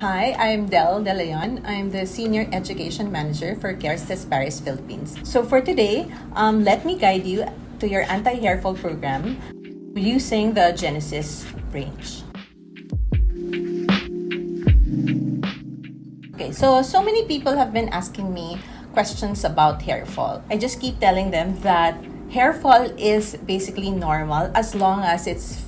Hi, I'm Del De Leon. I'm the Senior Education Manager for Kérastase Paris, Philippines. So for today, let me guide you to your anti-hair fall program using the Genesis range. Okay, so many people have been asking me questions about hair fall. I just keep telling them that hair fall is basically normal as long as it's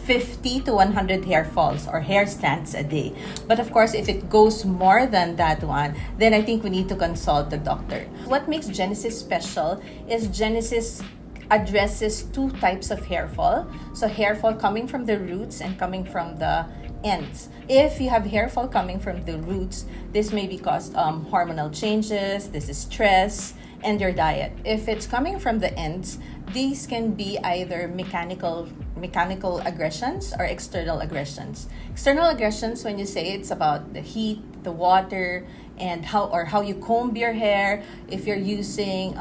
50 to 100 hair falls or hair strands a day. But of course, if it goes more than that one, then I think we need to consult the doctor. What makes Genesis special is Genesis addresses two types of hair fall. So hair fall coming from the roots and coming from the ends. If you have hair fall coming from the roots, this may be caused hormonal changes, this is stress, and your diet. If it's coming from the ends, these can be either mechanical aggressions or external aggressions. External aggressions, when you say it's about the heat, the water, and how you comb your hair. If you're using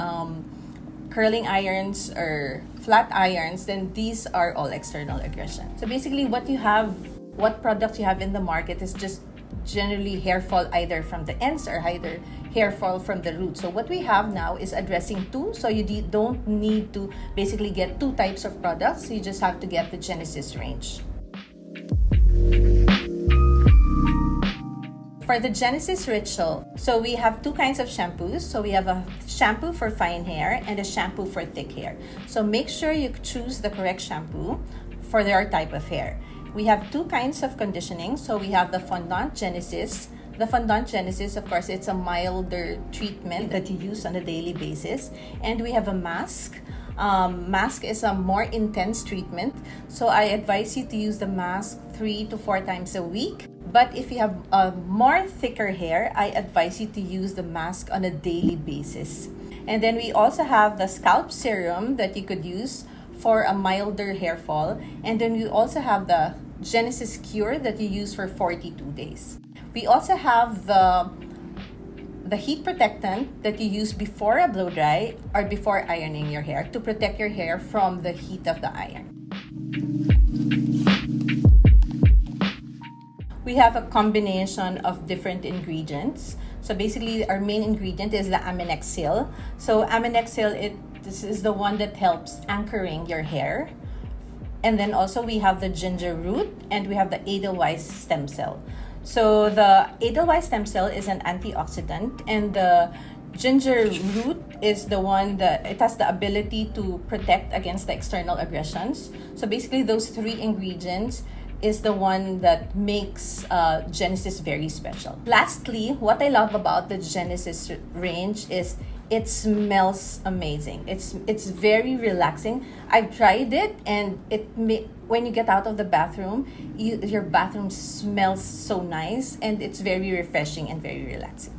curling irons or flat irons, then these are all external aggression. So basically what products you have in the market is just generally hair fall either from the ends or either hair fall from the root. So what we have now is addressing two, so you don't need to basically get two types of products. You just have to get the Genesis range. For the Genesis ritual, so we have two kinds of shampoos. So we have a shampoo for fine hair and a shampoo for thick hair. So make sure you choose the correct shampoo for your type of hair. We have two kinds of conditioning. So we have the Fondant Genesis. The Fondant Genesis, of course, it's a milder treatment that you use on a daily basis. And we have a mask. Mask is a more intense treatment. So I advise you to use the mask 3 to 4 times a week. But if you have more thicker hair, I advise you to use the mask on a daily basis. And then we also have the scalp serum that you could use for a milder hair fall. And then we also have the Genesis Cure that you use for 42 days. We also have the heat protectant that you use before a blow dry or before ironing your hair to protect your hair from the heat of the iron. We have a combination of different ingredients. So basically, our main ingredient is the HairMNL. So HairMNL, this is the one that helps anchoring your hair. And then also we have the ginger root and we have the Edelweiss stem cell. So the Edelweiss stem cell is an antioxidant, and the ginger root is the one that it has the ability to protect against the external aggressions. So basically, those three ingredients is the one that makes Genesis very special. Lastly, what I love about the Genesis range is it smells amazing. It's very relaxing. I've tried it, and when you get out of the bathroom, your bathroom smells so nice, and it's very refreshing and very relaxing.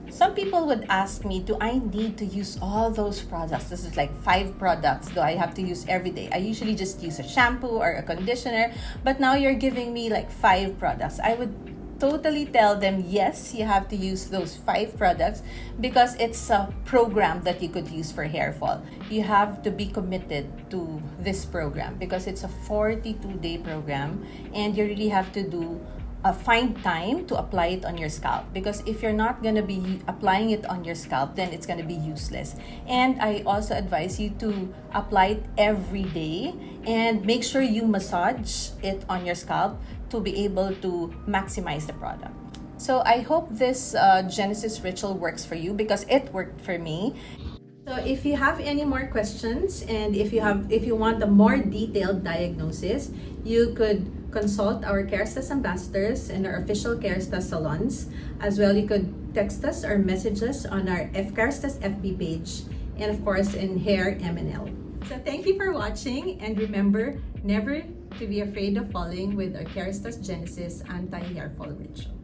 Some people would ask me, do I need to use all those products? This is like 5 products. Do I have to use every day? I usually just use a shampoo or a conditioner, but now you're giving me like 5 products. I would totally tell them, yes, you have to use those 5 products because it's a program that you could use for hair fall. You have to be committed to this program because it's a 42-day program, and you really have to find time to apply it on your scalp, because if you're not going to be applying it on your scalp, then it's going to be useless. And I also advise you to apply it every day and make sure you massage it on your scalp to be able to maximize the product. So I hope this Genesis ritual works for you because it worked for me. So if you have any more questions, and if you want a more detailed diagnosis, you could consult our Kérastase ambassadors and our official Kérastase salons. As well, you could text us or message us on our Kérastase FB page, and of course in HairMNL. So thank you for watching, and remember never to be afraid of falling with our Kérastase Genesis anti-hair fall ritual.